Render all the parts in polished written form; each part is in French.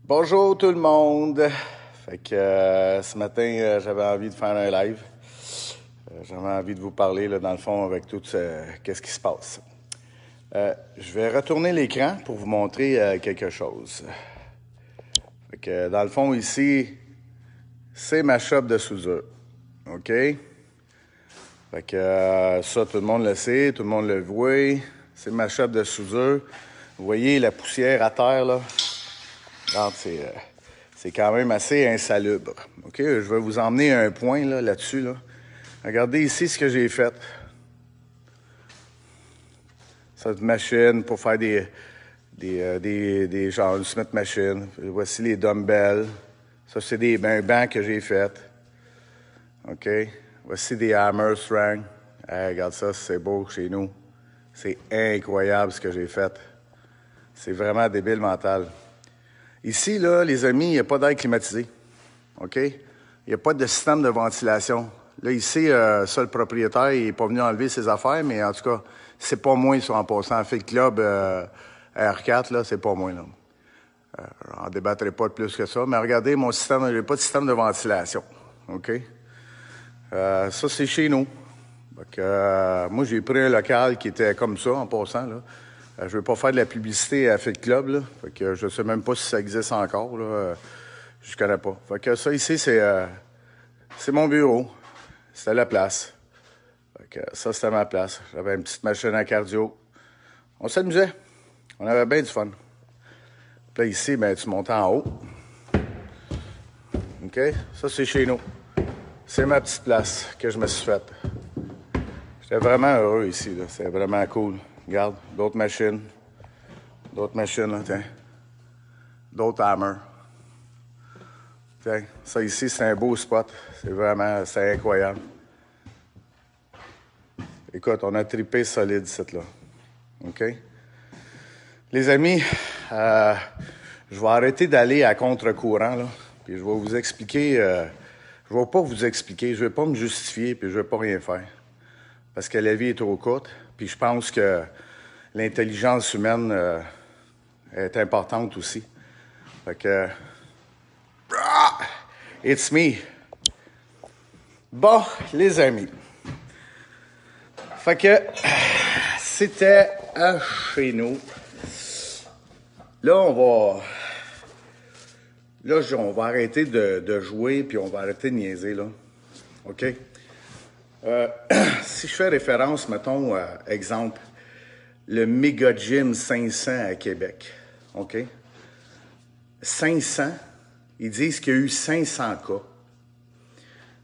Bonjour tout le monde. Fait que ce matin, j'avais envie de faire un live. J'avais envie de vous parler, là, dans le fond, avec tout qu'est-ce qui se passe. Je vais retourner l'écran pour vous montrer quelque chose. Fait que dans le fond, ici, c'est ma shop de soudure. OK? Fait que ça, tout le monde le sait, tout le monde le voit. C'est ma shop de soudure. Vous voyez la poussière à terre, là? Regarde, c'est quand même assez insalubre. OK? Je vais vous emmener un point là-dessus. Là. Regardez ici ce que j'ai fait. Cette machine pour faire des genre une Smith machine. Voici les dumbbells. Ça, c'est des bancs que j'ai fait. OK? Voici des hammer strength. Hey, regarde ça, c'est beau chez nous. C'est incroyable ce que j'ai fait. C'est vraiment débile mental. Ici, là, les amis, il n'y a pas d'air climatisé. OK? Il n'y a pas de système de ventilation. Là, ici, ça, le propriétaire, il n'est pas venu enlever ses affaires, mais en tout cas, c'est pas moi en passant. Fait le club R4, là, c'est pas moi, là. On débattrait pas de plus que ça. Mais regardez, mon système, il n'y a pas de système de ventilation. OK? Ça, c'est chez nous. Donc, moi, j'ai pris un local qui était comme ça, en passant, là. Je ne veux pas faire de la publicité à Fit Club, là. Fait que je ne sais même pas si ça existe encore, là. Je connais pas. Fait que ça, ici, c'est mon bureau. C'était la place. Fait que ça, c'était ma place. J'avais une petite machine à cardio. On s'amusait. On avait bien du fun. Puis là, ici, ben, tu montes en haut. OK? Ça, c'est chez nous. C'est ma petite place que je me suis faite. J'étais vraiment heureux ici, là. C'est vraiment cool. Regarde, d'autres machines. D'autres machines, là, tiens. D'autres hammers. Tiens, ça ici, c'est un beau spot. C'est incroyable. Écoute, on a trippé solide, cette là. OK? Les amis, je vais arrêter d'aller à contre-courant, là. Puis je vais vous expliquer. Je vais pas vous expliquer. Je vais pas me justifier, puis je vais pas rien faire. Parce que la vie est trop courte. Puis je pense que l'intelligence humaine est importante aussi. Fait que... It's me. Bon, les amis. Fait que c'était à chez nous. Là, on va arrêter de jouer, puis on va arrêter de niaiser, là. OK? Si je fais référence, mettons, exemple, le Méga Gym 500 à Québec. OK? 500, ils disent qu'il y a eu 500 cas.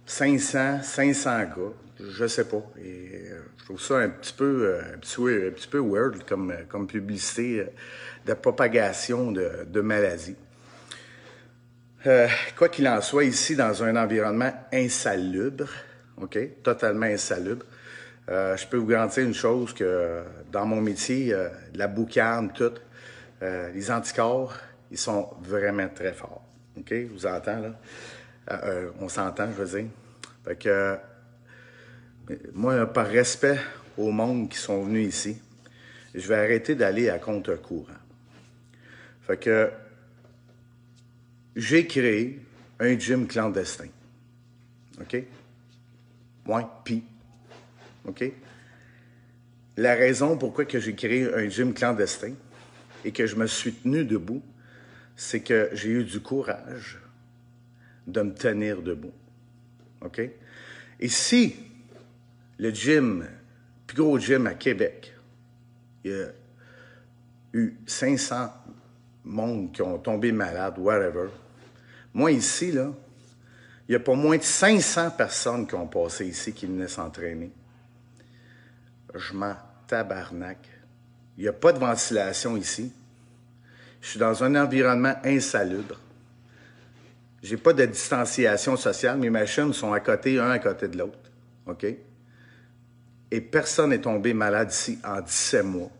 500 gars, je sais pas. Et, je trouve ça un petit peu weird comme publicité de propagation de maladies. Quoi qu'il en soit, ici, dans un environnement insalubre, OK? Totalement insalubre. Je peux vous garantir une chose, que dans mon métier, la boucane, tout, les anticorps, ils sont vraiment très forts. OK? Je vous entends, là? On s'entend, je veux dire. Fait que, moi, par respect au monde qui sont venus ici, je vais arrêter d'aller à contre-courant. Fait que, j'ai créé un gym clandestin. OK? Ouais, pis. OK? La raison pourquoi que j'ai créé un gym clandestin et que je me suis tenu debout, c'est que j'ai eu du courage de me tenir debout. OK? Et si le gym, plus gros gym à Québec, il y a eu 500 monde qui ont tombé malades, whatever, moi ici, là, il y a pas moins de 500 personnes qui ont passé ici, qui venaient s'entraîner. Je m'en tabarnak. Il n'y a pas de ventilation ici. Je suis dans un environnement insalubre. J'ai pas de distanciation sociale. Mes machines sont à côté, un à côté de l'autre. OK? Et personne n'est tombé malade ici en 17 mois.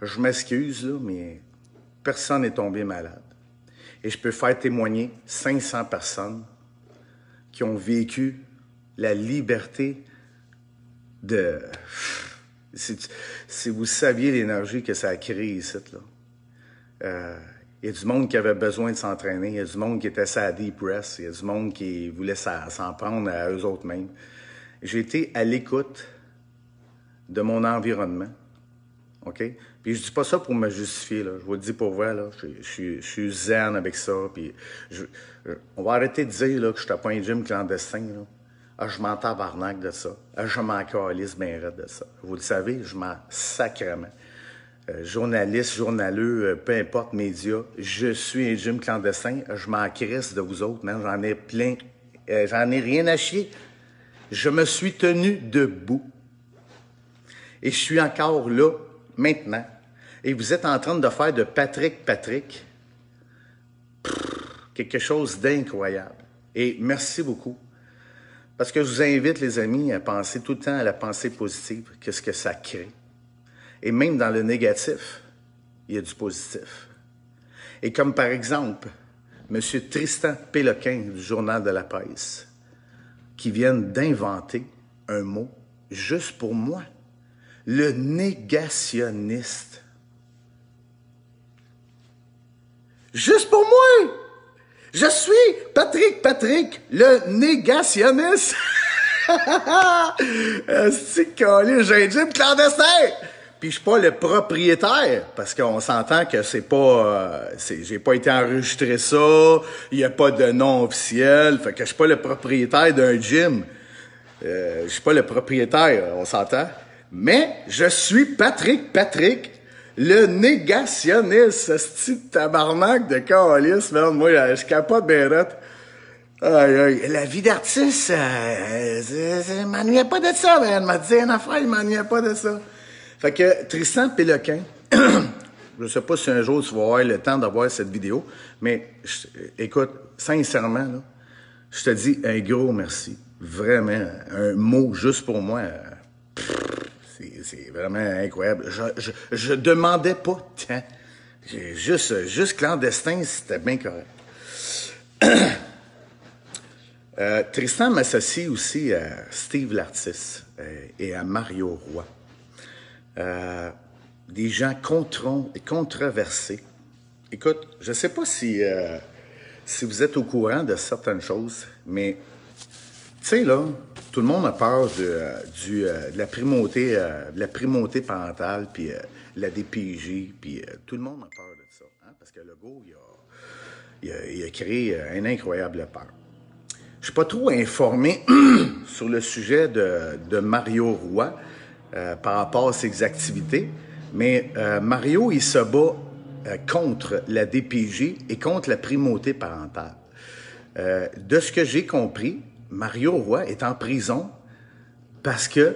Je m'excuse, là, mais personne n'est tombé malade. Et je peux faire témoigner 500 personnes qui ont vécu la liberté de... Si vous saviez l'énergie que ça a créé ici, là. Il y a du monde qui avait besoin de s'entraîner. Il y a du monde qui était sa deep rest. Il y a du monde qui voulait s'en prendre à eux autres mêmes. J'ai été à l'écoute de mon environnement. OK? Puis je dis pas ça pour me justifier, là. Je vous le dis pour vrai, là. Je suis zen avec ça. Puis on va arrêter de dire là, que je suis pas un gym clandestin, là. Ah, je m'en tabarnak de ça. Ah, je m'en calisse bien raide de ça. Vous le savez, je m'en sacrement. Journaliste, journaleux, peu importe, média, je suis un gym clandestin, je m'en crisse de vous autres, man. J'en ai plein, j'en ai rien à chier. Je me suis tenu debout. Et je suis encore là, maintenant. Et vous êtes en train de faire de Patrick quelque chose d'incroyable. Et merci beaucoup. Parce que je vous invite, les amis, à penser tout le temps à la pensée positive, qu'est-ce que ça crée. Et même dans le négatif, il y a du positif. Et comme par exemple, M. Tristan Péloquin du Journal de la Presse, qui vient d'inventer un mot juste pour moi. Le négationniste. Juste pour moi! Je suis Patrick, le négationniste! C'est calé, j'ai un gym clandestin! Puis je suis pas le propriétaire, parce qu'on s'entend que c'est pas... j'ai pas été enregistré ça, il y a pas de nom officiel, fait que je suis pas le propriétaire d'un gym. Je suis pas le propriétaire, on s'entend. Mais je suis Patrick, le négationniste, ce petit tabarnak de calice, man. Moi, je capote bien raide. La vie d'artiste, je m'ennuyais pas de ça, man. Elle m'a dit une affaire, il m'ennuyait pas de ça. Fait que Tristan Péloquin, je sais pas si un jour tu vas avoir le temps d'avoir cette vidéo, mais écoute, sincèrement, là, je te dis un gros merci. Vraiment, un mot juste pour moi. C'est vraiment incroyable. Je demandais pas tant. Juste clandestin, c'était bien correct. Tristan m'associe aussi à Steve l'artiste et à Mario Roy. Des gens controversés. Écoute, je ne sais pas si vous êtes au courant de certaines choses, mais tu sais, là, tout le monde a peur de la primauté parentale, puis la DPJ, puis tout le monde a peur de ça. Hein, parce que Legault, il a créé une incroyable peur. Je ne suis pas trop informé sur le sujet de Mario Roy par rapport à ses activités, mais Mario, il se bat contre la DPJ et contre la primauté parentale. De ce que j'ai compris, Mario Roy est en prison parce que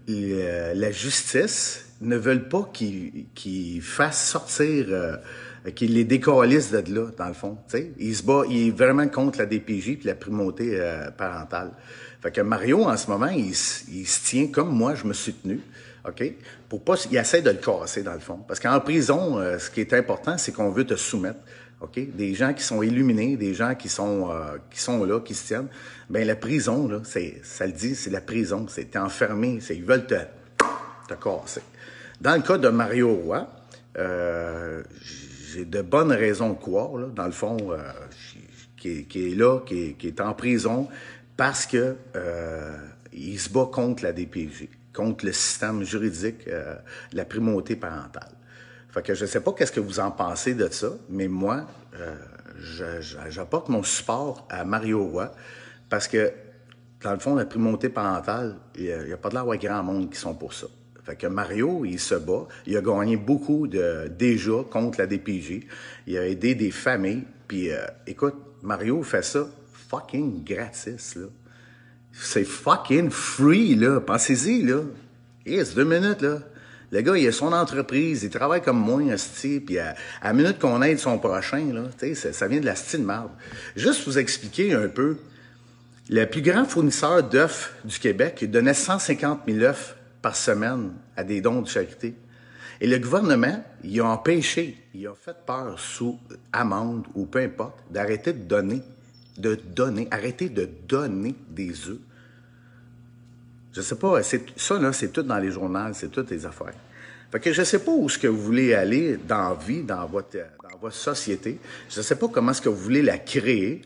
la justice ne veut pas qu'il fasse sortir, qu'il les décalisse de là, dans le fond. T'sais? Il se bat, il est vraiment contre la DPJ et la primauté parentale. Fait que Mario, en ce moment, il se tient comme moi, je me suis tenu. OK? Pour pas, il essaie de le casser, dans le fond. Parce qu'en prison, ce qui est important, c'est qu'on veut te soumettre. OK? Des gens qui sont illuminés, des gens qui sont là, qui se tiennent. Bien, la prison, là, ça le dit, c'est la prison. T'es enfermé. Ils veulent te casser. Dans le cas de Mario Roy, j'ai de bonnes raisons de croire, là, dans le fond, qui est là, qui est en prison parce que il se bat contre la DPJ, contre le système juridique de la primauté parentale. Fait que je ne sais pas qu'est-ce que vous en pensez de ça, mais moi, j'apporte mon support à Mario Roy parce que, dans le fond, la primauté parentale, il n'y a pas de l'air à grand monde qui sont pour ça. Fait que Mario, il se bat. Il a gagné beaucoup déjà contre la DPJ. Il a aidé des familles. Puis, écoute, Mario fait ça fucking gratis, là. C'est fucking free, là. Pensez-y, là. C'est 2 minutes, là. Le gars, il a son entreprise, il travaille comme moi, asti, puis à la minute qu'on aide son prochain, là, ça vient de la style de marde. Juste vous expliquer un peu, le plus grand fournisseur d'œufs du Québec, il donnait 150 000 œufs par semaine à des dons de charité. Et le gouvernement, il a empêché, il a fait peur sous amende ou peu importe, d'arrêter arrêter de donner des œufs. Je sais pas, ça là, c'est tout dans les journaux, c'est toutes les affaires. Fait que je ne sais pas où est-ce que vous voulez aller dans la vie, dans votre société. Je ne sais pas comment est-ce que vous voulez la créer,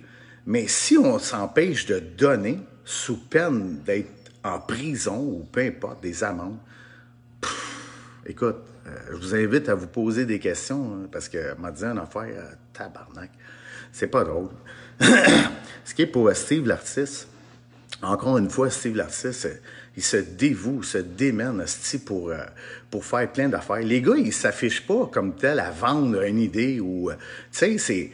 mais si on s'empêche de donner sous peine d'être en prison ou peu importe, des amendes, écoute, je vous invite à vous poser des questions, parce que m'a dit une affaire, tabarnak, c'est pas drôle. Ce qui est pour Steve l'artiste, encore une fois, Steve l'artiste, il se dévoue, se démène pour faire plein d'affaires. Les gars, ils s'affichent pas comme tel à vendre une idée ou, tu sais,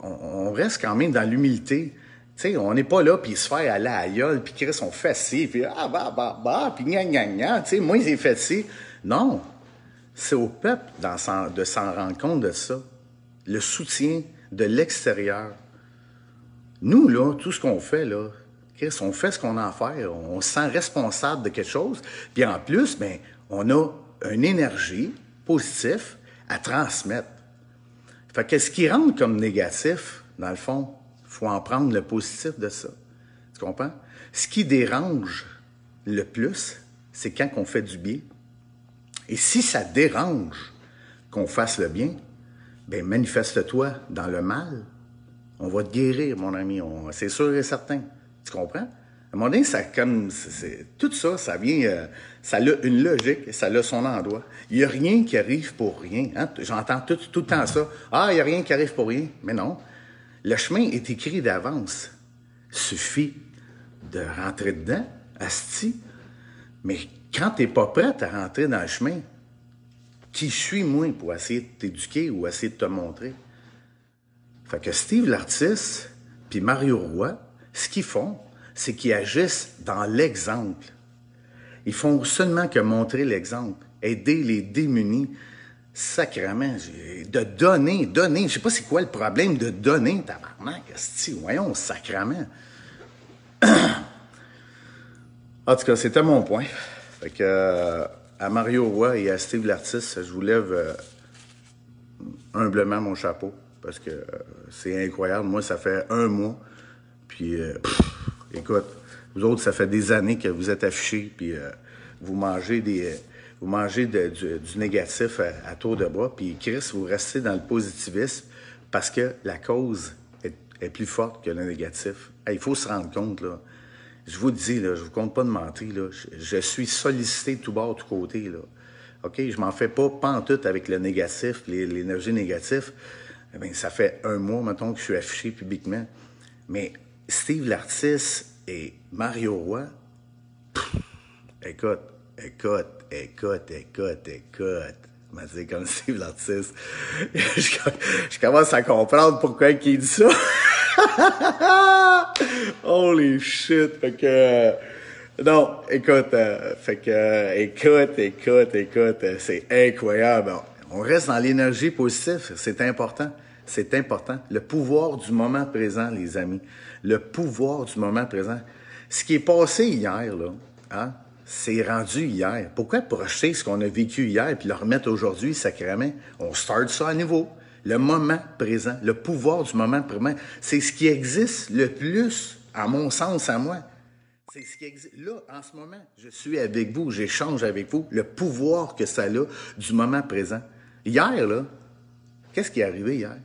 on reste quand même dans l'humilité. Tu sais, on n'est pas là, puis il se fait aller à la gueule, puis Chris, on fait ci, puis puis gna, gna, gna, tu sais, moi, j'ai fait ci. Non, c'est au peuple de s'en rendre compte de ça. Le soutien de l'extérieur. Nous, là, tout ce qu'on fait, là, Chris, on fait ce qu'on a à faire, on se sent responsable de quelque chose, puis en plus, ben, on a une énergie positive à transmettre. Fait que ce qui rentre comme négatif, dans le fond, il faut en prendre le positif de ça. Tu comprends? Ce qui dérange le plus, c'est quand on fait du bien. Et si ça dérange qu'on fasse le bien, ben manifeste-toi dans le mal. On va te guérir, mon ami. C'est sûr et certain. Tu comprends? À un moment donné, tout ça, ça vient, ça a une logique, ça a son endroit. Il n'y a rien qui arrive pour rien. Hein? J'entends tout le temps ça. Ah, il n'y a rien qui arrive pour rien. Mais non. Le chemin est écrit d'avance. Il suffit de rentrer dedans, asti. Mais quand tu n'es pas prêt à rentrer dans le chemin, qui suis moi pour essayer de t'éduquer ou essayer de te montrer? Fait que Steve l'artiste puis Mario Roy, ce qu'ils font, c'est qu'ils agissent dans l'exemple. Ils font seulement que montrer l'exemple, aider les démunis, sacrément, de donner. Je sais pas c'est quoi le problème de donner, tabarnak, asti, voyons, sacrément. En tout cas, c'était mon point. Fait que, à Mario Roy et à Steve l'artiste, je vous lève humblement mon chapeau. Parce que c'est incroyable. Moi, ça fait 1 mois. Puis, écoute, vous autres, ça fait des années que vous êtes affichés. Puis, vous mangez du négatif à tour de bras. Puis, Chris, vous restez dans le positivisme parce que la cause est plus forte que le négatif. Il faut se rendre compte, là. Je vous dis, là, je vous compte pas de mentir, là. Je suis sollicité de tout bord, de tout côté, là. OK? Je m'en fais pas pantoute avec le négatif, l'énergie négative. Eh bien, ça fait 1 mois, mettons, que je suis affiché publiquement. Mais Steve l'artiste et Mario Roy, écoute. Je m'a dit comme Steve l'artiste. Je commence à comprendre pourquoi il dit ça. Holy shit. Fait que... non, écoute, c'est incroyable. On reste dans l'énergie positive, c'est important. C'est important. Le pouvoir du moment présent, les amis. Le pouvoir du moment présent. Ce qui est passé hier, là, hein, c'est rendu hier. Pourquoi projeter ce qu'on a vécu hier puis le remettre aujourd'hui, sacrément? On start ça à nouveau. Le moment présent, le pouvoir du moment présent, c'est ce qui existe le plus, à mon sens, à moi. C'est ce qui existe. Là, en ce moment, je suis avec vous, j'échange avec vous, le pouvoir que ça a du moment présent. Hier, là, qu'est-ce qui est arrivé hier?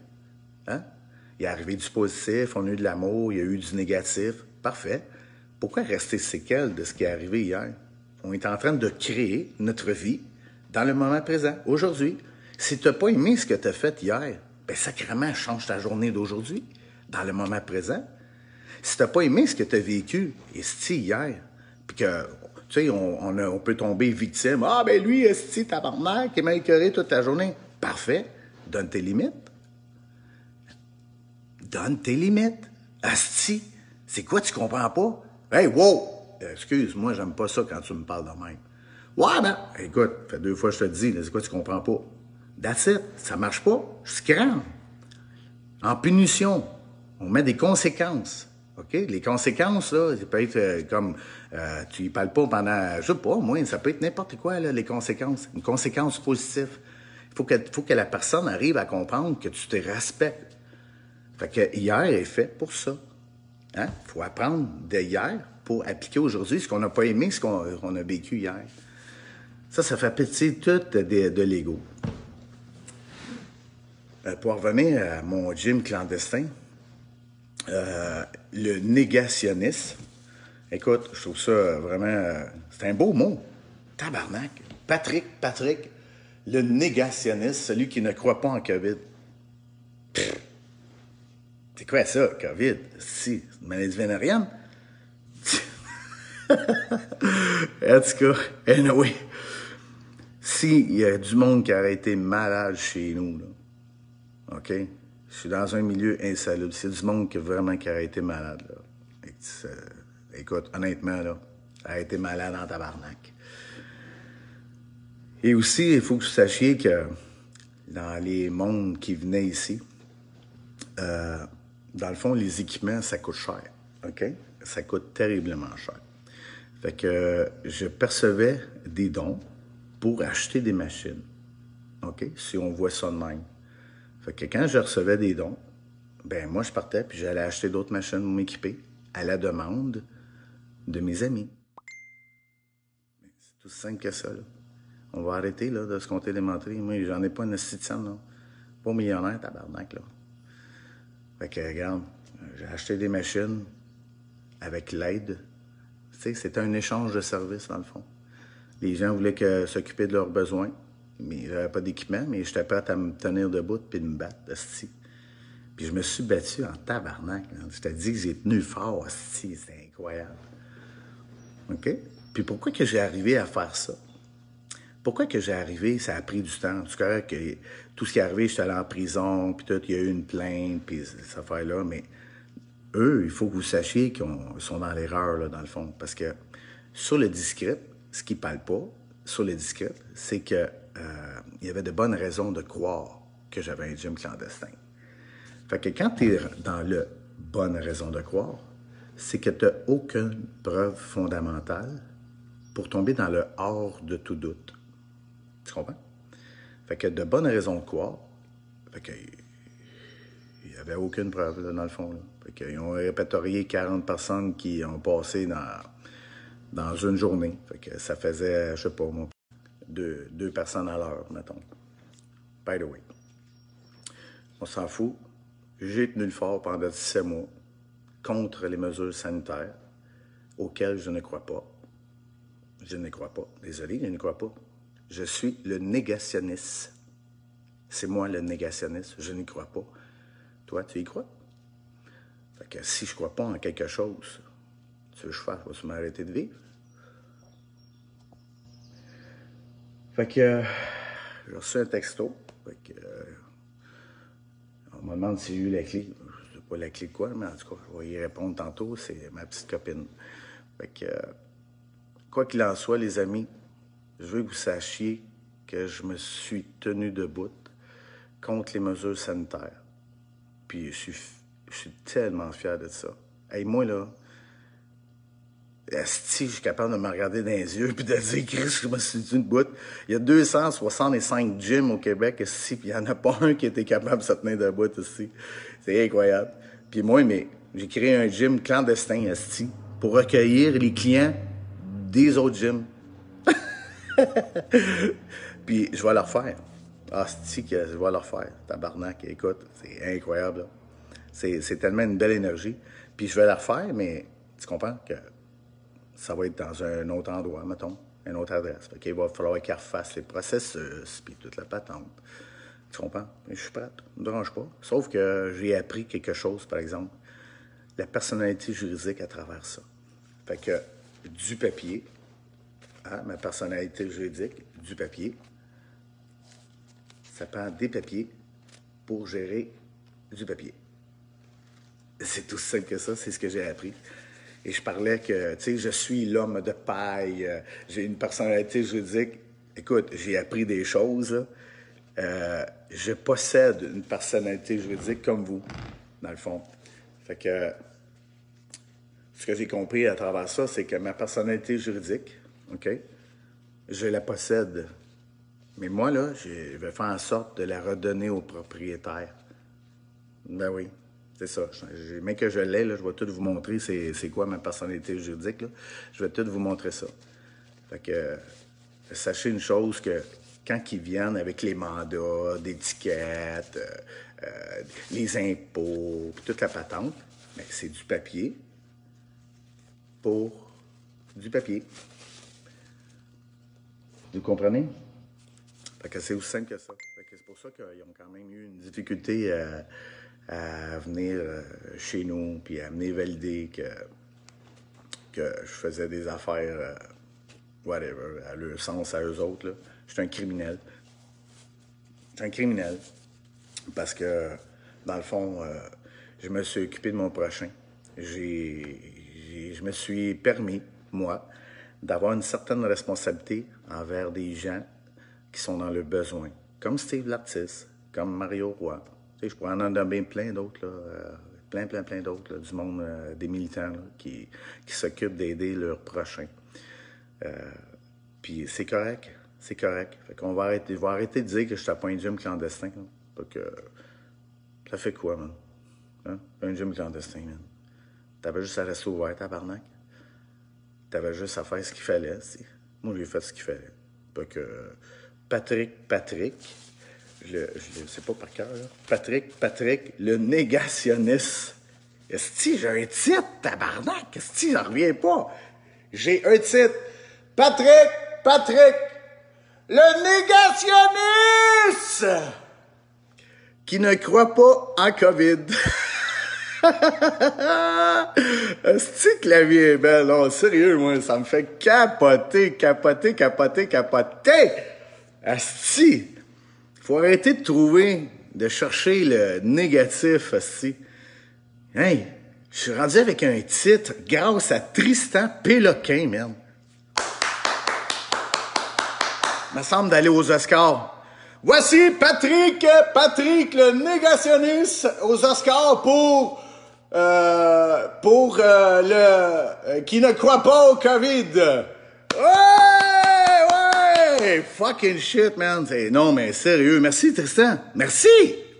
Hein? Il est arrivé du positif, on a eu de l'amour, il y a eu du négatif. Parfait. Pourquoi rester séquelles de ce qui est arrivé hier? On est en train de créer notre vie dans le moment présent, aujourd'hui. Si tu n'as pas aimé ce que tu as fait hier, ben sacrément, change ta journée d'aujourd'hui, dans le moment présent. Si tu n'as pas aimé ce que tu as vécu, esti, hier, puis que, tu sais, on peut tomber victime. Ah, ben lui, esti, tabarnak, il m'a écœuré toute ta journée. Parfait. Donne tes limites. Donne tes limites. Asti, c'est quoi, tu comprends pas? Hey, wow! Excuse-moi, j'aime pas ça quand tu me parles de même. Ouais, ben, écoute, ça fait 2 fois que je te dis, c'est quoi, tu comprends pas? That's it. Ça marche pas. Je crame. En punition, on met des conséquences. OK? Les conséquences, là, ça peut être comme, tu y parles pas pendant, je sais pas, moi, ça peut être n'importe quoi, là, les conséquences. Une conséquence positive. Il faut que la personne arrive à comprendre que tu te respectes. Fait que hier est fait pour ça. Hein? Il faut apprendre de hier pour appliquer aujourd'hui ce qu'on n'a pas aimé, ce qu'on a vécu hier. Ça fait partie tout de l'ego. Pour revenir à mon gym clandestin, le négationniste, écoute, je trouve ça vraiment... c'est un beau mot. Tabarnak. Patrick, le négationniste, celui qui ne croit pas en COVID. Pff, c'est quoi ça, COVID? Si, c'est une maladie vénérienne? En tout cas, anyway, s'il y a du monde qui aurait été malade chez nous, là, OK? Je suis dans un milieu insalubre. C'est du monde qui vraiment qui aurait été malade, là. Écoute, honnêtement, là, ça a été malade en tabarnak. Et aussi, il faut que vous sachiez que dans les mondes qui venaient ici, dans le fond, les équipements, ça coûte cher, OK? Ça coûte terriblement cher. Fait que je percevais des dons pour acheter des machines, OK? Si on voit ça de même. Fait que quand je recevais des dons, ben moi, je partais puis j'allais acheter d'autres machines pour m'équiper à la demande de mes amis. C'est tout simple que ça, là. On va arrêter, là, de se compter des menteries. Moi, j'en ai pas une centième, là. Pas millionnaire, tabarnak, là. Fait que, regarde, j'ai acheté des machines avec l'aide. Tu sais, c'était un échange de services, dans le fond. Les gens voulaient s'occuper de leurs besoins, mais j'avais pas d'équipement, mais j'étais prêt à me tenir debout puis de me battre, asti. Puis je me suis battu en tabarnak, là. Je te dis que j'ai tenu fort, asti, c'est incroyable. OK? Puis pourquoi que j'ai arrivé à faire ça? Pourquoi que j'ai arrivé, ça a pris du temps. C'est correct que tout ce qui est arrivé, j'étais allé en prison, puis tout, il y a eu une plainte, puis cette affaire-là, mais eux, il faut que vous sachiez qu'ils sont dans l'erreur, là, dans le fond. Parce que sur le discret, ce qu'ils ne parlent pas, sur le discret, c'est que il y avait de bonnes raisons de croire que j'avais un gym clandestin. Fait que quand tu es dans le bonne raison de croire, c'est que tu n'as aucune preuve fondamentale pour tomber dans le hors de tout doute. Tu comprends? Fait que de bonnes raisons de croire, fait que il n'y avait aucune preuve, là, dans le fond. Là. Fait qu'ils ont répertorié 40 personnes qui ont passé dans une journée. Fait que ça faisait, je sais pas, moi, deux personnes à l'heure, mettons. By the way. On s'en fout. J'ai tenu le fort pendant 17 mois contre les mesures sanitaires auxquelles je ne crois pas. Je ne crois pas. Désolé, je ne crois pas. Je suis le négationniste. C'est moi le négationniste. Je n'y crois pas. Toi, tu y crois? Fait que si je ne crois pas en quelque chose, tu veux que je fasse? Vas-tu m'arrêter de vivre? Fait que j'ai reçu un texto. Fait que on me demande si j'ai eu la clé. Je ne sais pas la clé de quoi, mais en tout cas, je vais y répondre tantôt. C'est ma petite copine. Fait que quoi qu'il en soit, les amis, je veux que vous sachiez que je me suis tenu debout contre les mesures sanitaires. Puis je suis tellement fier de ça. Hey, moi, là, asti, je suis capable de me regarder dans les yeux puis de dire, Chris, je me suis tenu debout. Il y a 265 gyms au Québec, ici, puis il n'y en a pas un qui était capable de se tenir debout, ici. C'est incroyable. Puis moi, mais j'ai créé un gym clandestin, asti, pour recueillir les clients des autres gyms. Puis je vais le refaire. Ah, c'est que je vais le refaire. Tabarnak, écoute, c'est incroyable. Là. C'est tellement une belle énergie. Puis je vais la refaire, mais tu comprends que ça va être dans un autre endroit, mettons, une autre adresse. Fait qu'il va falloir qu'elle refasse les processus, puis toute la patente. Tu comprends? Mais je suis prêt, ne me dérange pas. Sauf que j'ai appris quelque chose, par exemple, la personnalité juridique à travers ça. Fait que du papier, hein, ma personnalité juridique, du papier, ça prend des papiers pour gérer du papier. C'est tout simple que ça, c'est ce que j'ai appris. Et je parlais que, tu sais, je suis l'homme de paille, j'ai une personnalité juridique. Écoute, j'ai appris des choses. Je possède une personnalité juridique comme vous, dans le fond. Fait que, ce que j'ai compris à travers ça, c'est que ma personnalité juridique, OK, je la possède. Mais moi, là, je vais faire en sorte de la redonner au propriétaire. Ben oui, c'est ça. Mais que je l'ai, là, je vais tout vous montrer c'est quoi ma personnalité juridique. Là. Je vais tout vous montrer ça. Fait que sachez une chose que quand ils viennent avec les mandats, d'étiquettes, les impôts, toute la patente, ben, c'est du papier pour du papier. Vous comprenez? Fait que c'est aussi simple que ça. Fait que c'est pour ça qu'ils ont quand même eu une difficulté à venir chez nous, puis à venir valider que je faisais des affaires, whatever, à leur sens, à eux autres. Je suis un criminel. Je suis un criminel. Parce que, dans le fond, je me suis occupé de mon prochain. Je me suis permis, moi, d'avoir une certaine responsabilité envers des gens qui sont dans le besoin. Comme Steve l'artiste, comme Mario Roy. Tu sais, je pourrais en nommer plein d'autres, là, plein d'autres, là, du monde, des militants là, qui s'occupent d'aider leurs prochains. Puis c'est correct, c'est correct. Fait qu'on va arrêter, je vais arrêter de dire que je suis à un gym clandestin. Là, que ça fait quoi, man? Hein? Un gym clandestin, man. T'avais juste à rester ouvert, tabarnak. T'avais juste à faire ce qu'il fallait, si. Moi, j'ai fait ce qu'il fallait. Fait que Patrick, je le sais pas par cœur, là. Patrick, le négationniste. Esti, j'ai un titre, tabarnak. Esti, j'en reviens pas. J'ai un titre. Patrick, le négationniste qui ne croit pas en COVID. Esti que la vie est belle. Non, sérieux, moi, ça me fait capoter. Esti, faut arrêter de chercher le négatif, esti. Hey, je suis rendu avec un titre grâce à Tristan Péloquin, man. Me semble d'aller aux Oscars. Voici Patrick, le négationniste aux Oscars pour le qui ne croit pas au COVID. Ouais! Fucking shit, man. Non, mais sérieux. Merci, Tristan. Merci!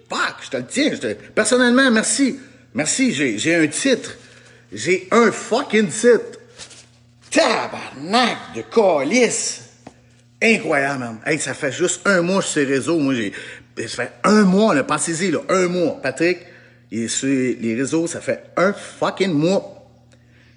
Fuck, je te le tiens. Personnellement, merci. Merci, j'ai un titre. J'ai un fucking titre. Tabarnak de calice. Incroyable, man. Hey, ça fait juste un mois sur ces réseaux. Moi, ça fait un mois, là. Pensez-y, là. Un mois. Patrick, il est sur les réseaux, ça fait un fucking mois.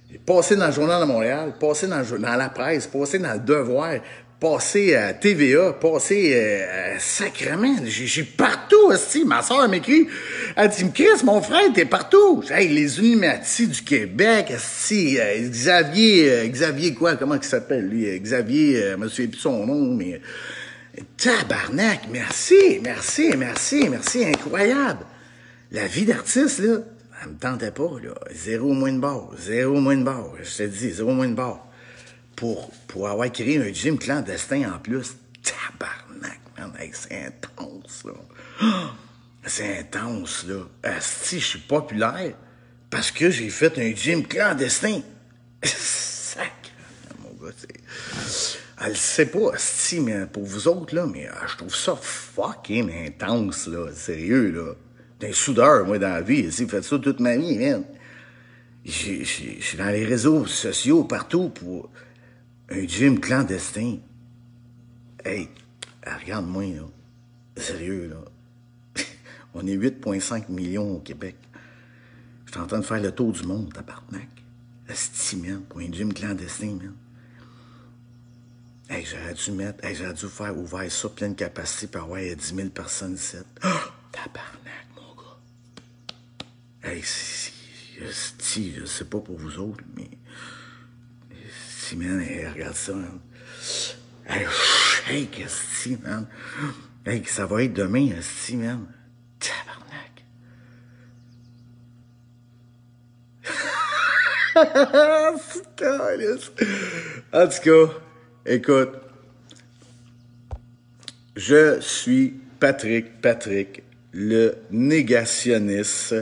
J'ai passé dans le Journal de Montréal, passé dans la presse, passé dans le Devoir, passé à TVA, passé sacrément. J'ai partout, aussi. Ma soeur m'écrit. Elle dit, Chris, mon frère, t'es partout. Hey, les Illuminati du Québec, esti, Xavier quoi, comment il s'appelle, lui? Xavier, je me souviens plus son nom, mais... Tabarnak, merci, incroyable. La vie d'artiste, là, elle me tentait pas, là. Zéro moins de barre. Je te dis, zéro moins de barre. Pour avoir créé un gym clandestin en plus. Tabarnak, man. Hey, c'est intense, là. C'est intense, là. Asti, je suis populaire parce que j'ai fait un gym clandestin. Sacre, mon gars, c'est... Elle sait pas, asti, mais pour vous autres, là, mais je trouve ça fucking intense, là. Sérieux, là. T'es un soudeur, moi, dans la vie. J'ai fait ça toute ma vie, man. Je suis dans les réseaux sociaux partout pour un gym clandestin. Hey, regarde-moi, là. Sérieux, là. On est 8,5 millions au Québec. Je suis en train de faire le tour du monde, tabarnak. Asti, man, pour un gym clandestin, man. Hey, j'aurais dû faire ouvrir ça pleine capacité pour avoir 10 000 personnes ici. Oh, tabarnak, mon gars. Hey, si, je sais pas pour vous autres, mais... Si, man, hey, regarde ça, man. Hey, shake, esti, man. Hey, ça va être demain, esti, man. Tabarnak. En tout cas, écoute, je suis Patrick, le négationniste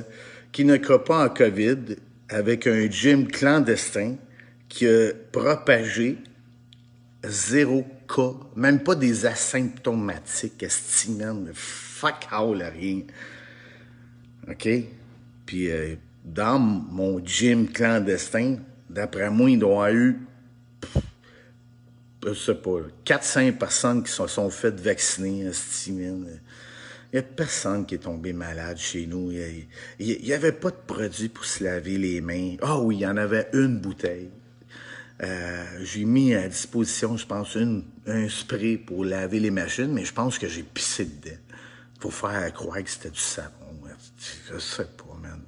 qui ne croit pas en COVID avec un gym clandestin qui a propagé 0 cas, même pas des asymptomatiques, estimant, fuck all, rien. OK? Puis, dans mon gym clandestin, d'après moi, il doit y avoir eu je sais pas, 400 personnes qui se sont faites vacciner, esti, man. Il n'y a personne qui est tombé malade chez nous. Il n'y avait pas de produit pour se laver les mains. Ah oui, il y en avait une bouteille. J'ai mis à disposition, je pense, un spray pour laver les machines, mais je pense que j'ai pissé dedans. Pour faire croire que c'était du savon. Je sais pas, man.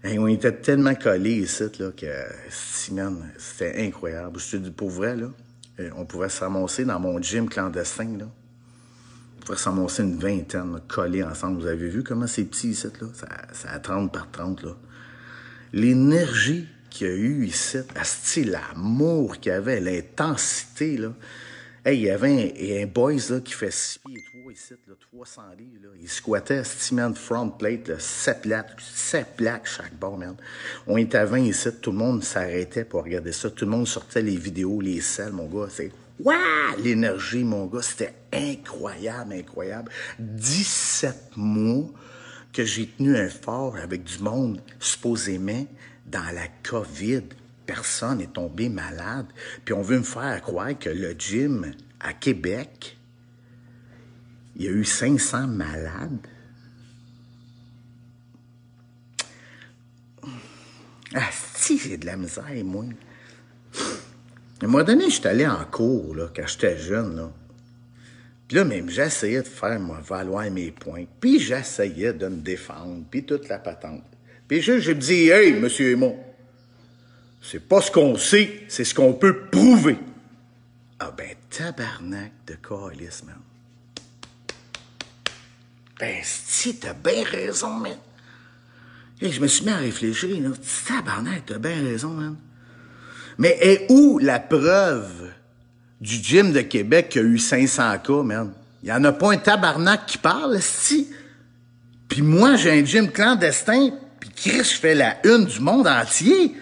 Hey, on était tellement collés ici, là, que, si, man, c'était incroyable. Je te dis, pour vrai, là, on pouvait s'amoncer dans mon gym clandestin, là. On pouvait s'amoncer une vingtaine, là, collés ensemble. Vous avez vu comment c'est petit ici, là? Ça a 30 par 30, là. L'énergie qu'il y a eu ici, l'amour qu'il y avait, l'intensité, là. Hey, il y avait un boys là, qui fait 6 pieds 3 ici, là, 300 livres. Là. Il squattait, man, front plate, là, 7 plaques chaque bord, man. On était à 20 ici, tout le monde s'arrêtait pour regarder ça. Tout le monde sortait les vidéos, les selles, mon gars. C'est waouh! L'énergie, mon gars, c'était incroyable, incroyable. 17 mois que j'ai tenu un fort avec du monde, supposément, dans la COVID. Personne n'est tombé malade. Puis on veut me faire croire que le gym à Québec, il y a eu 500 malades. Ah, si, j'ai de la misère, moi. À un moment donné, je suis allé en cours, là, quand j'étais jeune, là. Puis là, même, j'essayais de faire, moi, valoir mes points. Puis j'essayais de me défendre, puis toute la patente. Puis je me dis, hey, monsieur Aymon, c'est pas ce qu'on sait, c'est ce qu'on peut prouver. Ah ben, tabarnak de calice, man. Ben, si, t'as bien raison, man. Et je me suis mis à réfléchir, là. Tabarnak, t'as bien raison, man. Mais est où la preuve du gym de Québec qui a eu 500 cas, man? Il y en a pas un tabarnak qui parle, si. Puis moi, j'ai un gym clandestin, puis Chris, je fais la une du monde entier.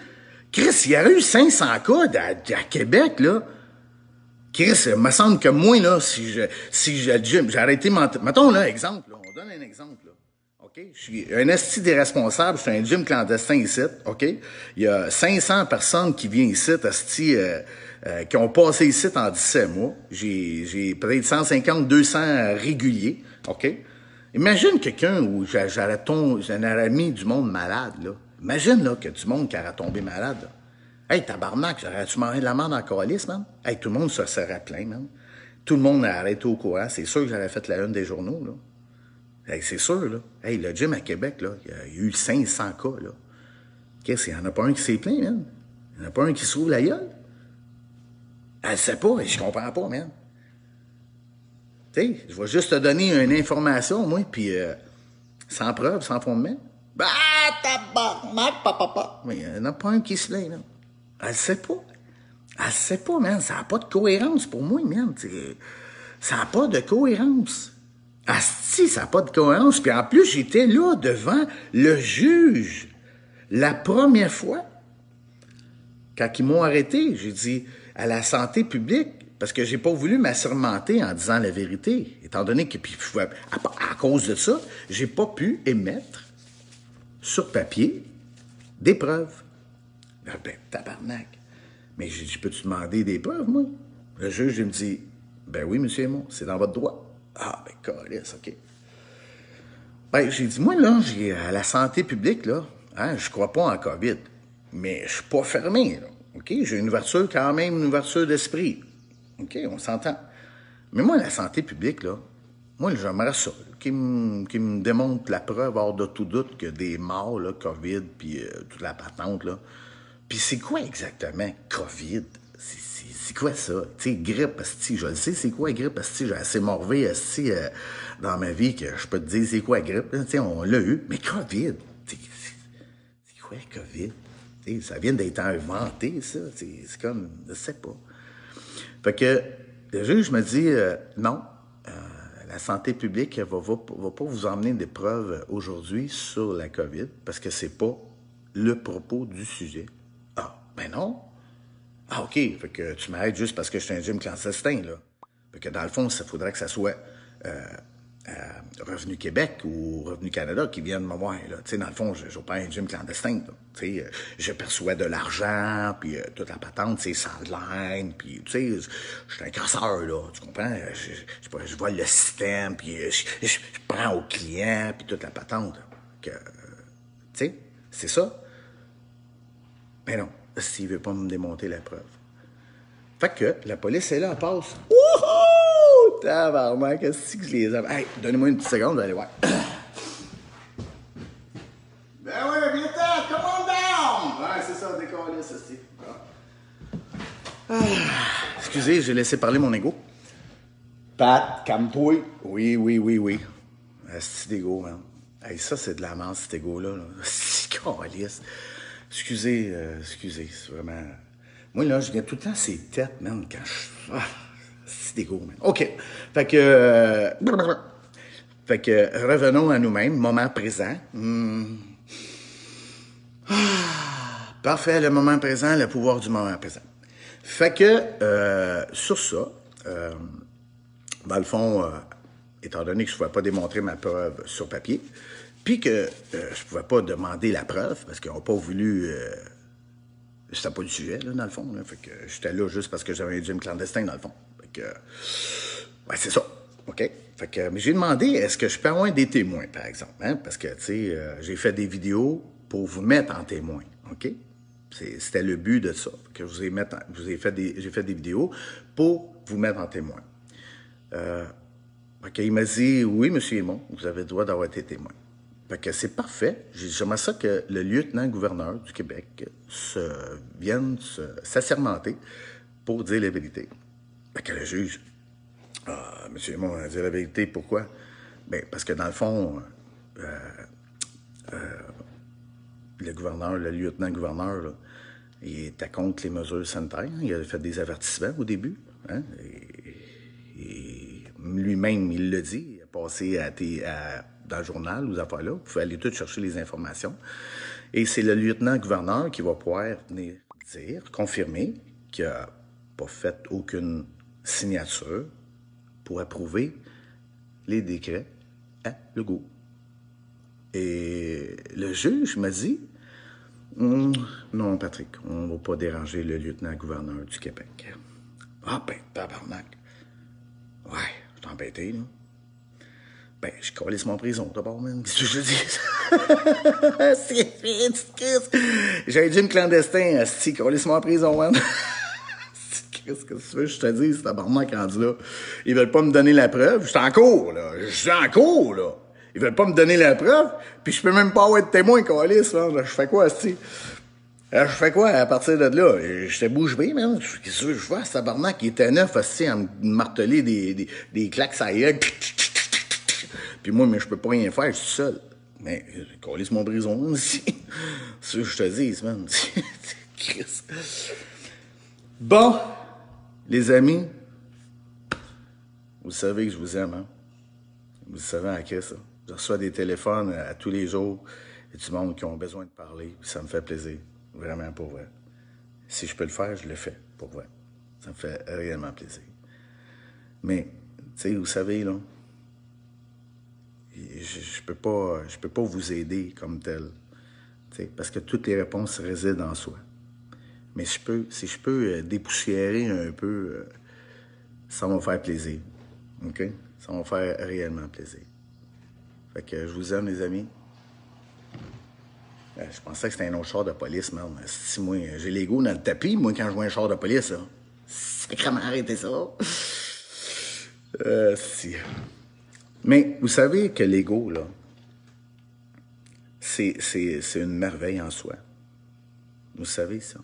Chris, il y a eu 500 cas à Québec, là. Chris, il me semble que moi, là, si j'ai arrêté mettons, là, exemple, là, on donne un exemple, là. OK? Je suis un esti des responsables, je suis un gym clandestin ici, OK? Il y a 500 personnes qui viennent ici, esti, qui ont passé ici en 17 mois. J'ai peut-être 150, 200 réguliers, OK? Imagine quelqu'un où j'aurais mis du monde malade, là. Imagine, là, que du monde qui aurait tombé malade, là. Hey, tabarnak, j'aurais-tu mangé de la merde en calice, man? Hey, tout le monde se serait plaint, man. Tout le monde aurait été au courant. C'est sûr que j'aurais fait la une des journaux, là. Hey, c'est sûr, là. Hey, le gym à Québec, là, il y a eu 500 cas, là. Qu'est-ce qu'il y en a pas un qui s'est plaint, man? Il n'y en a pas un qui s'ouvre la gueule? Elle sait pas, je comprends pas, man. Tu sais, je vais juste te donner une information, moi, puis sans preuve, sans fondement. Bah, tabarnak, papa. Mais il n'y en a pas un qui se plaint, là. Elle sait pas. Elle sait pas, man. Ça n'a pas de cohérence pour moi, man. Ça n'a pas de cohérence. Asti, ça n'a pas de cohérence. Puis en plus, j'étais là devant le juge. La première fois, quand ils m'ont arrêté, j'ai dit à la santé publique, parce que j'ai pas voulu m'assermenter en disant la vérité. Étant donné que, puis, à cause de ça, j'ai pas pu émettre sur papier des preuves. Ben, tabarnak. Mais j'ai dit, peux-tu demander des preuves, moi? Le juge, il me dit, ben oui, monsieur Aymon, c'est dans votre droit. Ah, ben, câlisse, OK. Ben, j'ai dit, moi, là, j'ai à la santé publique, là, hein, je crois pas en COVID, mais je suis pas fermé, là. OK? J'ai une ouverture, quand même, une ouverture d'esprit. OK? On s'entend. Mais moi, la santé publique, là, moi, j'aimerais ça, qui me démontre la preuve hors de tout doute que des morts, là, COVID, puis toute la patente, là. Puis c'est quoi exactement COVID? C'est quoi ça? Tu sais, grippe, asti, je le sais, c'est quoi grippe, asti? J'ai assez morvé, asti, dans ma vie que je peux te dire c'est quoi grippe. Tu sais, on l'a eu. Mais COVID, c'est quoi COVID? Tu sais, ça vient d'être inventé, ça. C'est comme, je sais pas. Fait que le juge me dit, non, la santé publique va pas vous emmener des preuves aujourd'hui sur la COVID parce que c'est pas le propos du sujet. Ah, ben non. Ah, OK. Fait que tu m'arrêtes juste parce que je suis un gym clandestin, là. Fait que dans le fond, ça faudrait que ça soit Revenu Québec ou Revenu Canada qui viennent me voir. Là. Dans le fond, je pas un gym clandestin. Je perçois de l'argent, puis toute la patente, c'est sideline, puis je suis un casseur, là, tu comprends? Je vois le système, puis je prends au client, puis toute la patente. C'est ça. Mais non, s'il veut pas me démonter la preuve. Fait que la police est là, elle passe. Wouhou! Tabarnak, qu'est-ce que je les aime? Hey, donnez-moi une petite seconde, vous allez voir. Ben ouais, viens-t'en, come on down! Ouais, c'est ça, décoller, ça, c'est. Excusez, j'ai laissé parler mon ego. Pat, calme-toi. Oui. C'est d'égo, man. Hey, ça, c'est de la merde, cet égo-là. C'est calice. Excusez, c'est vraiment... Moi, là, je viens tout le temps ces têtes, man, quand je... c'est d'égo, man. OK. Fait que, revenons à nous-mêmes, moment présent. Parfait, le moment présent, le pouvoir du moment présent. Fait que, sur ça, dans le fond, étant donné que je ne pouvais pas démontrer ma preuve sur papier, puis que je ne pouvais pas demander la preuve, parce qu'ils n'ont pas voulu... c'était pas le sujet, là, dans le fond. Là. Fait que j'étais là juste parce que j'avais un gym clandestin, dans le fond. Fait que... ouais, c'est ça. OK? Fait que j'ai demandé, est-ce que je peux avoir des témoins, par exemple? Hein? Parce que, tu sais, j'ai fait des vidéos pour vous mettre en témoin. OK? C'était le but de ça. Que j'ai fait des vidéos pour vous mettre en témoin. Fait il m'a dit, oui, M. Aymon, vous avez le droit d'avoir été témoin. Fait que c'est parfait. J'aimerais ça que le lieutenant-gouverneur du Québec vienne s'assermenter pour dire la vérité. Fait que le juge, M. Aymon a dit la vérité, pourquoi? Bien, parce que dans le fond, le gouverneur, le lieutenant-gouverneur, là, il était contre les mesures sanitaires. Il a fait des avertissements au début. Hein? Et lui-même, il l'a dit. Il a passé dans le journal, aux affaires-là. Vous pouvez aller tout chercher les informations. Et c'est le lieutenant-gouverneur qui va pouvoir venir dire, confirmer qu'il n'a pas fait aucune signature pour approuver les décrets à Legault. Et le juge m'a dit, non, Patrick, on ne va pas déranger le lieutenant-gouverneur du Québec. Ah, ben, tabarnak. Ouais, je suis embêté, là. Ben, je calisse mon prison, d'abord, même. Qu'est-ce que je dis? J'ai un gym clandestin, asti, calisse mon prison, man. Qu'est-ce que tu veux que je te dise, tabarnak, rendu là? Ils veulent pas me donner la preuve. Je suis en cours, là. Ils veulent pas me donner la preuve, puis je peux même pas avoir de témoin, calisse, là. Je fais quoi, asti? Je fais quoi à partir de là? J'étais bouche bée, man. Qu'est-ce que je vois, ce tabarnak? Il était neuf, asti, à me marteler des claques à gueule. Puis moi, mais je peux pas rien faire, je suis seul. Mais, calisse mon brison, aussi. C'est ce que je te dis, man. Chris. Bon, les amis, vous savez que je vous aime, hein? Vous savez à qui ça? Je reçois des téléphones à tous les jours. Il y a du monde qui ont besoin de parler. Ça me fait plaisir. Vraiment, pour vrai. Si je peux le faire, je le fais, pour vrai. Ça me fait réellement plaisir. Mais, tu sais, vous savez, là, je peux pas vous aider comme tel. Parce que toutes les réponses résident en soi. Mais si je peux dépoussiérer un peu, ça va me faire plaisir. OK? Ça va me faire réellement plaisir. Fait que je vous aime, les amis. Je pensais que c'était un autre char de police, man. Si moi, j'ai l'ego dans le tapis, moi, quand je vois un char de police, là. Sacrément, arrêtez ça. Si. Mais vous savez que l'ego, là, c'est une merveille en soi. Vous savez ça?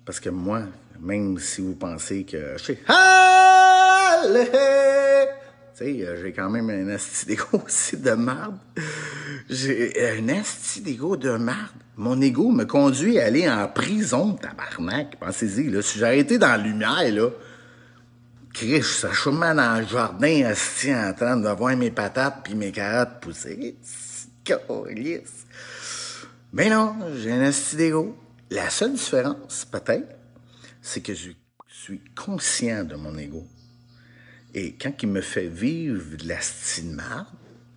Parce que moi, même si vous pensez que je sais, tu sais, j'ai quand même un asti d'ego aussi de marde. J'ai un asti d'ego de marde. Mon ego me conduit à aller en prison, tabarnak. Pensez-y, là, si j'avais été dans la lumière, là, Chris, je serais sûrement dans le jardin, assis en train de voir mes patates puis mes carottes pousser. Câlisse. Mais non, j'ai un asti d'ego. La seule différence, peut-être, c'est que je suis conscient de mon ego. Et quand il me fait vivre de la style marde,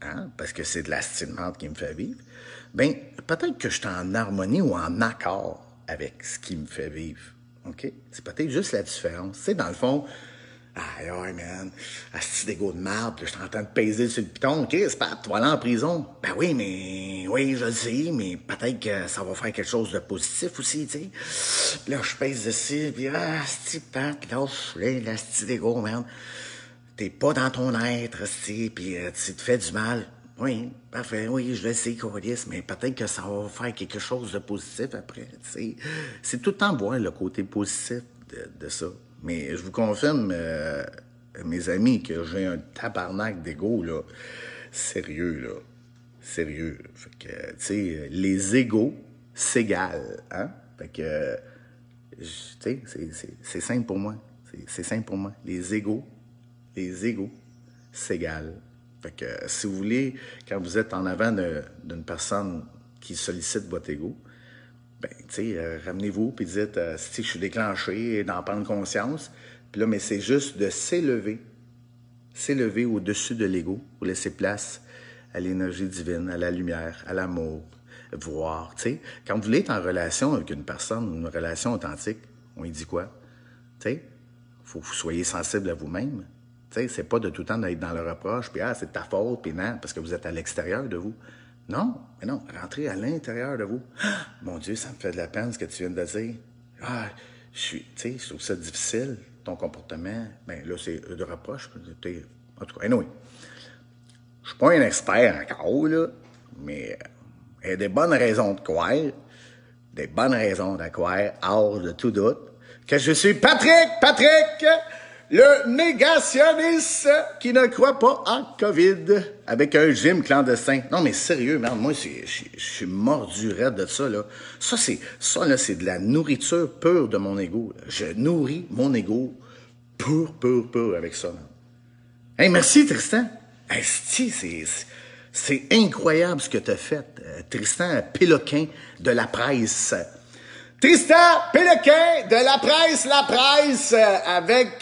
hein, parce que c'est de la style marde qui me fait vivre, ben peut-être que je suis en harmonie ou en accord avec ce qui me fait vivre. OK? C'est peut-être juste la différence. Tu sais, dans le fond, aïe, aïe, man, asti d'égo de marde, puis je suis en train de peser sur le piton. OK, c'est pas, tu vas aller en prison. Ben oui, je le sais, mais peut-être que ça va faire quelque chose de positif aussi, tu sais. Puis là, je pèse dessus, puis asti, Pat, lâche-le, l'asti d'égo, man. T'es pas dans ton être, asti, puis tu te fais du mal. Oui, parfait, oui, je le sais, Coris, mais peut-être que ça va faire quelque chose de positif après, tu sais. C'est tout le temps voir le côté positif de ça. Mais je vous confirme, mes amis, que j'ai un tabarnak d'ego, là. Sérieux, là. Sérieux. Fait que, tu sais, les égos s'égalent, hein? Fait que, tu sais, c'est simple pour moi. C'est simple pour moi. Les égos s'égalent. Fait que, si vous voulez, quand vous êtes en avant d'une personne qui sollicite votre ego, ben, tu sais, ramenez-vous, puis dites, si je suis déclenché, d'en prendre conscience. Puis là, mais c'est juste de s'élever au-dessus de l'ego, pour laisser place à l'énergie divine, à la lumière, à l'amour, voir, tu sais. Quand vous voulez être en relation avec une personne, une relation authentique, on lui dit quoi? Tu sais, faut que vous soyez sensible à vous-même. Tu sais, c'est pas de tout le temps d'être dans le reproche, puis c'est de ta faute, puis non, parce que vous êtes à l'extérieur de vous. Non, mais non, rentrez à l'intérieur de vous. Ah, mon Dieu, ça me fait de la peine ce que tu viens de dire. Ah, tu sais, je trouve ça difficile, ton comportement. Ben là, c'est de reproche. En tout cas, anyway. Je suis pas un expert encore, là, mais il y a des bonnes raisons de croire, hors de tout doute, que je suis Patrick, le négationniste qui ne croit pas en COVID avec un gym clandestin. Non, mais sérieux, merde, moi, je suis mordu raide de ça, là. Ça, c'est de la nourriture pure de mon ego. Je nourris mon ego pur avec ça, man. Hey, merci, Tristan. Hey, c'est incroyable ce que tu as fait, Tristan Péloquin de la presse. Tristan Péloquin de la presse, avec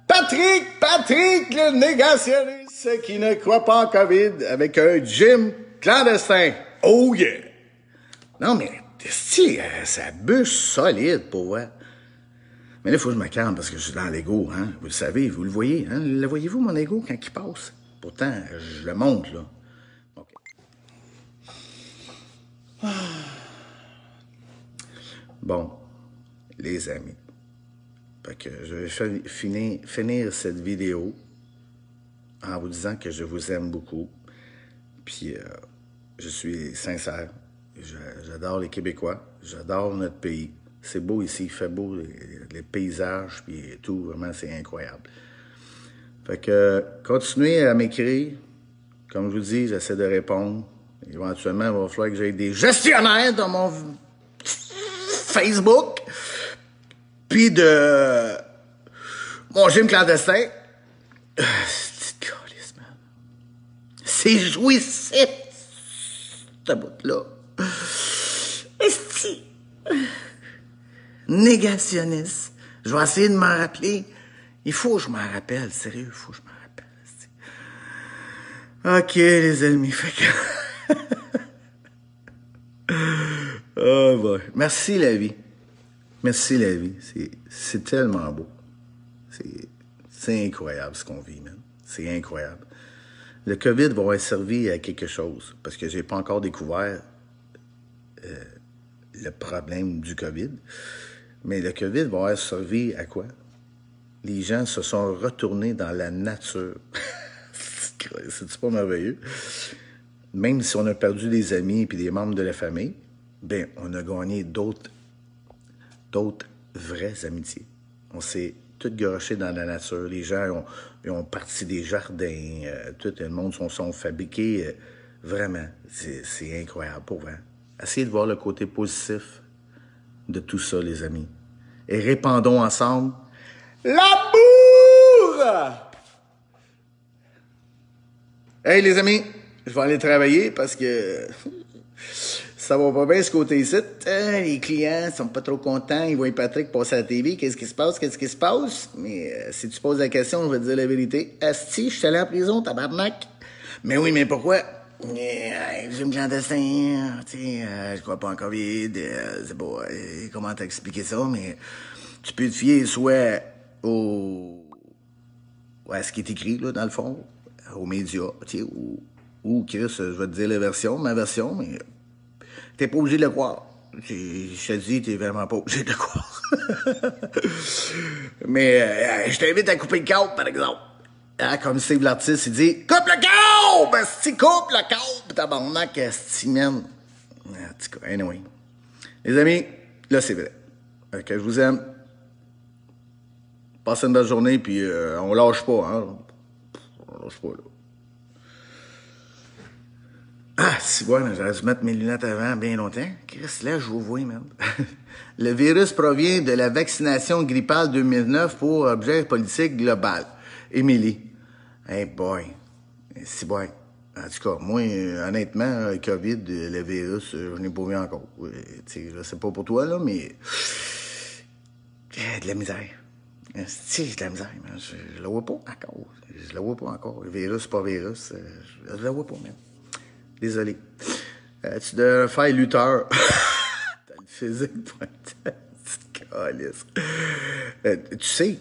Patrick le négationniste qui ne croit pas en COVID avec un gym clandestin. Oh yeah! Non, mais ça bûche solide pour moi. Mais là, il faut que je me calme parce que je suis dans l'ego, hein. Vous le savez, vous le voyez, hein. Le voyez-vous, mon ego, quand il passe? Pourtant, je le monte, là. Okay. Bon, les amis. Fait que je vais finir cette vidéo en vous disant que je vous aime beaucoup. Puis, je suis sincère. J'adore les Québécois. J'adore notre pays. C'est beau ici, il fait beau, les paysages, puis tout, vraiment, c'est incroyable. Fait que, continuez à m'écrire. Comme je vous dis, j'essaie de répondre. Éventuellement, il va falloir que j'aie des gestionnaires dans mon Facebook, puis de mon gym clandestin. C'est jouissif, ce bout-là. Esti. Négationniste. Je vais essayer de m'en rappeler. Il faut que je m'en rappelle, sérieux, il faut que je m'en rappelle. OK, les amis, fait que... oh boy. Merci la vie. Merci la vie. C'est tellement beau. C'est incroyable ce qu'on vit, man. C'est incroyable. Le COVID va avoir servi à quelque chose, parce que j'ai pas encore découvert le problème du COVID. Mais le COVID va avoir servi à quoi? Les gens se sont retournés dans la nature. C'est pas merveilleux? Même si on a perdu des amis et des membres de la famille, ben on a gagné d'autres vraies amitiés. On s'est tout garoché dans la nature. Les gens ont parti des jardins. Tout le monde sont fabriqués. Vraiment, c'est incroyable pour vrai. Essayez de voir le côté positif de tout ça, les amis. Et répandons ensemble l'amour! Hey, les amis, je vais aller travailler parce que Ça va pas bien ce côté-ci. Les clients sont pas trop contents. Ils voient Patrick passer à la TV. Qu'est-ce qui se passe? Qu'est-ce qui se passe? Mais si tu poses la question, je vais te dire la vérité. Asti, je suis allé en prison, tabarnak. Mais oui, mais pourquoi? Régime clandestin, tu sais, je crois pas en COVID. C'est pas comment t'expliquer ça, mais tu peux te fier soit à ce qui est écrit, là, dans le fond, aux médias, tu sais, ou Chris, je vais te dire ma version, mais t'es pas obligé de le croire. Je te dis, t'es vraiment pas obligé de le croire. Mais je t'invite à couper le câble, par exemple. Hein, comme Steve l'artiste, il dit « Coupe le câble! Asti, coupe le câble! » Tabarnak, asti, man. En tout cas, anyway. Les amis, là, c'est vrai. Ok, je vous aime. Passez une belle journée, puis on lâche pas, hein. On lâche pas, là. Ah, si, ouais, mais j'aurais dû mettre mes lunettes avant bien longtemps. Chris, là, je vous vois, même. Le virus provient de la vaccination grippale 2009 pour objet politique global. Émilie. Hey boy. Si, boy. En tout cas, moi, honnêtement, COVID, le virus, je n'ai pas vu encore. Je sais pas pour toi, là, mais... de la misère. Si, de la misère, man. Je la vois pas encore. Je la vois pas encore. Le virus, pas virus. Je la vois pas, même. Désolé. Tu devrais faire lutteur. T'as le physique pour être calice. Tu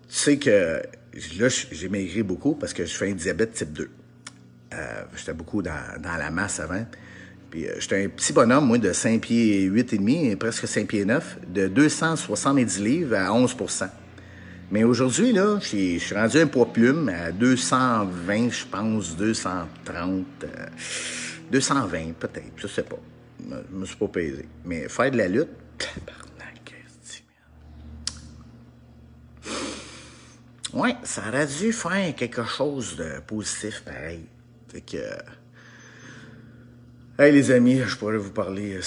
sais que là, j'ai maigri beaucoup parce que je fais un diabète type 2. J'étais beaucoup dans la masse avant. Puis j'étais un petit bonhomme, moi, de 5 pieds 8 et demi, presque 5 pieds 9, de 270 livres à 11%. Mais aujourd'hui, là, je suis rendu un poids plume à 220, je pense, 230, 220 peut-être, je sais pas. Je me suis pas pesé. Mais faire de la lutte, tabarnak, ouais, ça aurait dû faire quelque chose de positif, pareil. Fait que... hey, les amis, je pourrais vous parler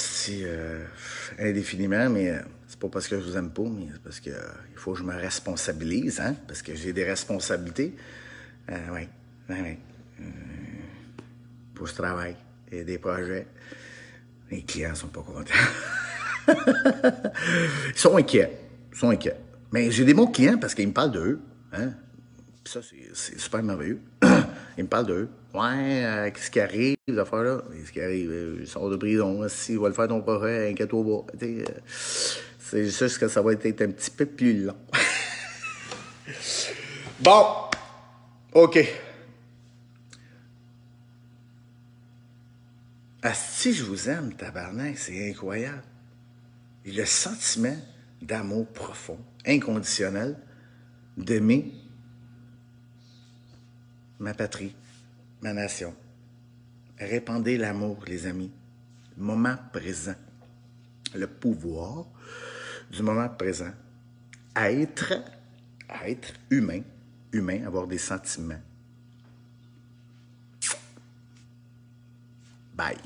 indéfiniment, mais c'est pas parce que je vous aime pas, mais c'est parce que il faut que je me responsabilise, hein, parce que j'ai des responsabilités. Ouais. Faut que je travaille. Il y a des projets. Les clients sont pas contents. Ils sont inquiets. Mais j'ai des bons clients parce qu'ils me parlent d'eux, hein. Puis ça, c'est super merveilleux. Ils me parlent d'eux. Ouais, qu'est-ce qui arrive, les affaires-là? Qu'est-ce qui arrive? Ils sortent de prison. Si, on va le faire ton projet, inquiète-toi pas. C'est juste que ça va être un petit peu plus long. Bon. OK. Si je vous aime, tabarnak, c'est incroyable. Et le sentiment d'amour profond, inconditionnel, d'aimer ma patrie, ma nation. Répandez l'amour, les amis. Le moment présent. Le pouvoir du moment présent. À être humain, avoir des sentiments. Bye.